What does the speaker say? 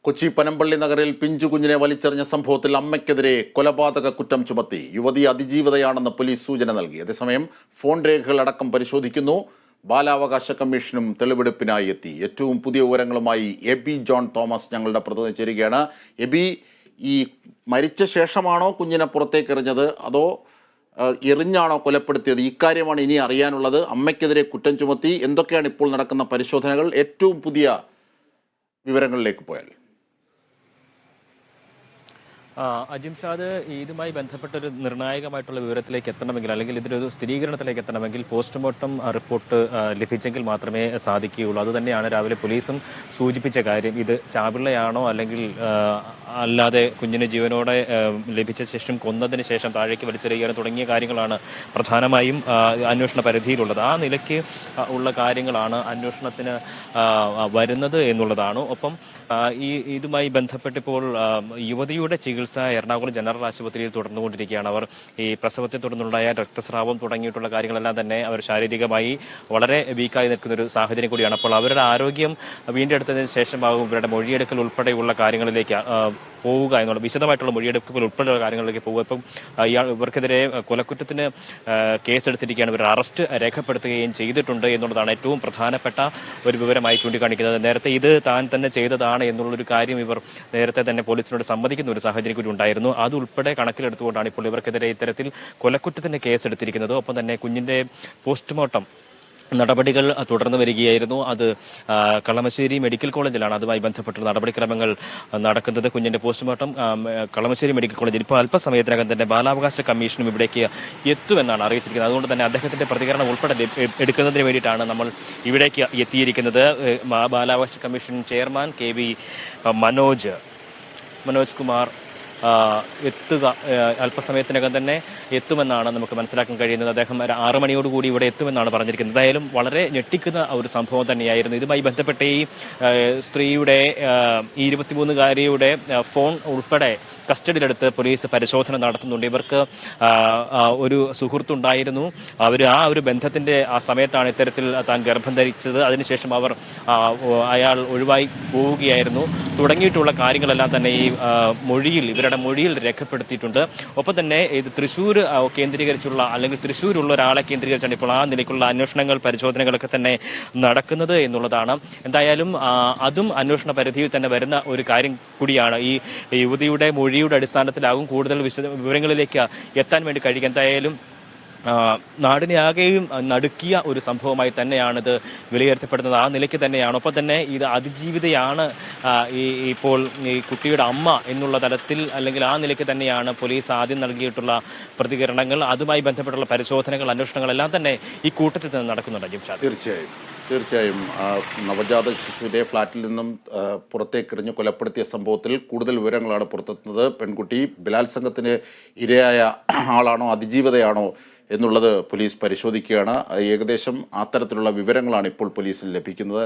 കൊച്ചി പനമ്പള്ളി നഗറിൽ പിഞ്ചുകുഞ്ഞിനെ വലിച്ചെറിഞ്ഞ സംഭവത്തിൽ അമ്മയ്ക്കെതിരെ കൊലപാതക കുറ്റം ചുമത്തി. യുവതി അതിജീവിതയാണെന്ന് പോലീസ് സൂചന നൽകി. അതേസമയം ഫോൺ രേഖകളടക്കം പരിശോധിക്കുന്നു. ബാലാവകാശ കമ്മീഷനും തെളിവെടുപ്പിനായി എത്തി. ഏറ്റവും പുതിയ വിവരങ്ങളുമായി എബി ജോൺ തോമസ് ഞങ്ങളുടെ പ്രതിനിധി ചേരുകയാണ്. എബി, ഈ മരിച്ച ശേഷമാണോ കുഞ്ഞിനെ പുറത്തേക്ക് എറിഞ്ഞത്, അതോ എറിഞ്ഞാണോ കൊലപ്പെടുത്തിയത്? ഇക്കാര്യമാണ് ഇനി അറിയാനുള്ളത്. അമ്മയ്ക്കെതിരെ കുറ്റം ചുമത്തി. എന്തൊക്കെയാണ് ഇപ്പോൾ നടക്കുന്ന പരിശോധനകൾ? ഏറ്റവും പുതിയ വിവരങ്ങളിലേക്ക് പോയാൽ. അജിംഷാദ്, ഇതുമായി ബന്ധപ്പെട്ടൊരു നിർണായകമായിട്ടുള്ള വിവരത്തിലേക്ക് എത്തണമെങ്കിൽ, അല്ലെങ്കിൽ ഇതിലൊരു സ്ഥിരീകരണത്തിലേക്ക് എത്തണമെങ്കിൽ പോസ്റ്റ്മോർട്ടം റിപ്പോർട്ട് ലഭിച്ചെങ്കിൽ മാത്രമേ സാധിക്കുകയുള്ളൂ. അതുതന്നെയാണ് രാവിലെ പോലീസും സൂചിപ്പിച്ച കാര്യം. ഇത് ചാപിള്ളയാണോ അല്ലെങ്കിൽ അല്ലാതെ കുഞ്ഞിന് ജീവനോടെ ലഭിച്ച ശേഷം കൊന്നതിന് ശേഷം താഴേക്ക് വലിച്ചെറിയുകയാണ് തുടങ്ങിയ കാര്യങ്ങളാണ് പ്രധാനമായും അന്വേഷണ പരിധിയിലുള്ളത്. ആ നിലയ്ക്ക് ഉള്ള കാര്യങ്ങളാണ് അന്വേഷണത്തിന് വരുന്നത് എന്നുള്ളതാണ്. ഒപ്പം ഇതുമായി ബന്ധപ്പെട്ടിപ്പോൾ യുവതിയുടെ ചികിത്സ എറണാകുളം ജനറൽ ആശുപത്രിയിൽ തുടർന്നുകൊണ്ടിരിക്കുകയാണ്. അവർ ഈ പ്രസവത്തെ തുടർന്നുണ്ടായ രക്തസ്രാവം തുടങ്ങിയിട്ടുള്ള കാര്യങ്ങളെല്ലാം തന്നെ അവർ ശാരീരികമായി വളരെ വീക്കായി നിൽക്കുന്ന ഒരു സാഹചര്യം കൂടിയാണ്. അപ്പോൾ അവരുടെ ആരോഗ്യം വീണ്ടെടുത്തതിന് ശേഷമാകും ഇവരുടെ മൊഴിയെടുക്കൽ ഉൾപ്പെടെയുള്ള കാര്യങ്ങളിലേക്ക് പോവുക എന്നുള്ള വിശദമായിട്ടുള്ള മൊഴിയെടുക്കൽ ഉൾപ്പെടെയുള്ള കാര്യങ്ങളിലേക്ക് പോകുക. ഇപ്പം ഇവർക്കെതിരെ കൊലക്കുറ്റത്തിന് കേസെടുത്തിരിക്കുകയാണ്. ഇവർ അറസ്റ്റ് രേഖപ്പെടുത്തുകയും ചെയ്തിട്ടുണ്ട് എന്നുള്ളതാണ് ഏറ്റവും പ്രധാനപ്പെട്ട ഒരു വിവരമായി ചൂണ്ടിക്കാണിക്കുന്നത്. നേരത്തെ ഇത് താൻ തന്നെ ചെയ്തതാണ് എന്നുള്ളൊരു കാര്യം ഇവർ നേരത്തെ തന്നെ പോലീസിനോട് സമ്മതിക്കുന്ന ഒരു സാഹചര്യം കൂടി ഉണ്ടായിരുന്നു. അതുൾപ്പെടെ കണക്കിലെടുത്തുകൊണ്ടാണ് ഇപ്പോൾ ഇവർക്കെതിരെ ഇത്തരത്തിൽ കൊലക്കുറ്റത്തിന് കേസെടുത്തിരിക്കുന്നത്. ഒപ്പം തന്നെ കുഞ്ഞിന്റെ പോസ്റ്റ്മോർട്ടം നടപടികൾ തുടർന്നു വരികയായിരുന്നു. അത് കളമശ്ശേരി മെഡിക്കൽ കോളേജിലാണ് അതുമായി ബന്ധപ്പെട്ട നടപടിക്രമങ്ങൾ നടക്കുന്നത്. കുഞ്ഞിന്റെ പോസ്റ്റ്മോർട്ടം കളമശ്ശേരി മെഡിക്കൽ കോളേജിൽ ഇപ്പോൾ അല്പസമയത്തിനകം തന്നെ ബാലാവകാശ കമ്മീഷനും ഇവിടേക്ക് എത്തുമെന്നാണ് അറിയിച്ചിരിക്കുന്നത്. അതുകൊണ്ട് തന്നെ അദ്ദേഹത്തിന്റെ പ്രതികരണം ഉൾപ്പെടെ എടുക്കുന്നതിന് വേണ്ടിയിട്ടാണ് നമ്മൾ ഇവിടേക്ക് എത്തിയിരിക്കുന്നത്. ബാലാവകാശ commission chairman KV Manoj Kumar എത്തുക അല്പസമയത്തിനകം തന്നെ എത്തുമെന്നാണ് നമുക്ക് മനസ്സിലാക്കാൻ കഴിയുന്നത്. അദ്ദേഹം 6 മണിയോടുകൂടി ഇവിടെ എത്തുമെന്നാണ് പറഞ്ഞിരിക്കുന്നത്. എന്തായാലും വളരെ ഞെട്ടിക്കുന്ന ഒരു സംഭവം തന്നെയായിരുന്നു. ഇതുമായി ബന്ധപ്പെട്ട് ഈ സ്ത്രീയുടെ 23-കാരിയുടെ ഫോൺ ഉൾപ്പെടെ കസ്റ്റഡിയിലെടുത്ത് പോലീസ് പരിശോധന നടത്തുന്നുണ്ട്. ഇവർക്ക് ഒരു സുഹൃത്തുണ്ടായിരുന്നു. അവർ ആ ഒരു ബന്ധത്തിന്റെ ആ സമയത്താണ് ഇത്തരത്തിൽ താൻ ഗർഭം ധരിച്ചത്. അതിനുശേഷം അയാൾ ഒഴിവായി പോവുകയായിരുന്നു തുടങ്ങിയിട്ടുള്ള കാര്യങ്ങളെല്ലാം തന്നെ ഈ ഇവരുടെ മൊഴിയിൽ രേഖപ്പെടുത്തിയിട്ടുണ്ട്. ഒപ്പം തന്നെ ഇത് തൃശ്ശൂർ കേന്ദ്രീകരിച്ചുള്ള അല്ലെങ്കിൽ തൃശ്ശൂരുള്ള ഒരാളെ കേന്ദ്രീകരിച്ചാണ് ഇപ്പോൾ ആ നിലയ്ക്കുള്ള അന്വേഷണങ്ങൾ പരിശോധനകളൊക്കെ തന്നെ നടക്കുന്നത് എന്നുള്ളതാണ്. എന്തായാലും അതും അന്വേഷണ പരിധിയിൽ തന്നെ വരുന്ന ഒരു കാര്യം കൂടിയാണ്. ഈ യുവതിയുടെ മൊഴിയുടെ അടിസ്ഥാനത്തിലാകും കൂടുതൽ വിവരങ്ങളിലേക്ക് എത്താൻ വേണ്ടി കഴിയുക. എന്തായാലും നാടിനെ ആകെയും നടുക്കിയ ഒരു സംഭവമായി തന്നെയാണിത് വിലയിരുത്തപ്പെടുന്നത്. ആ നിലയ്ക്ക് തന്നെയാണ്. ഒപ്പം തന്നെ ഇത് അതിജീവിതയാണ് ഇപ്പോൾ ഈ കുട്ടിയുടെ അമ്മ എന്നുള്ള തലത്തിൽ അല്ലെങ്കിൽ ആ നിലയ്ക്ക് തന്നെയാണ് പോലീസ് ആദ്യം നൽകിയിട്ടുള്ള പ്രതികരണങ്ങൾ. അതുമായി ബന്ധപ്പെട്ടുള്ള പരിശോധനകൾ, അന്വേഷണങ്ങളെല്ലാം തന്നെ ഈ കൂട്ടത്തിൽ തന്നെ നടക്കുന്നുണ്ട്. അജിംഷാദ്, തീർച്ചയായും നവജാത ശിശുവിനെ ഫ്ളാറ്റിൽ നിന്നും പുറത്തേക്കെറിഞ്ഞ് കൊലപ്പെടുത്തിയ സംഭവത്തിൽ കൂടുതൽ വിവരങ്ങളാണ് പുറത്തെത്തുന്നത്. പെൺകുട്ടി ബലാത്സംഗത്തിന് ഇരയായ ആളാണോ അതിജീവിതയാണോ എന്നുള്ളത് പോലീസ് പരിശോധിക്കുകയാണ്. ഏകദേശം അത്തരത്തിലുള്ള വിവരങ്ങളാണ് ഇപ്പോൾ പോലീസിന് ലഭിക്കുന്നത്.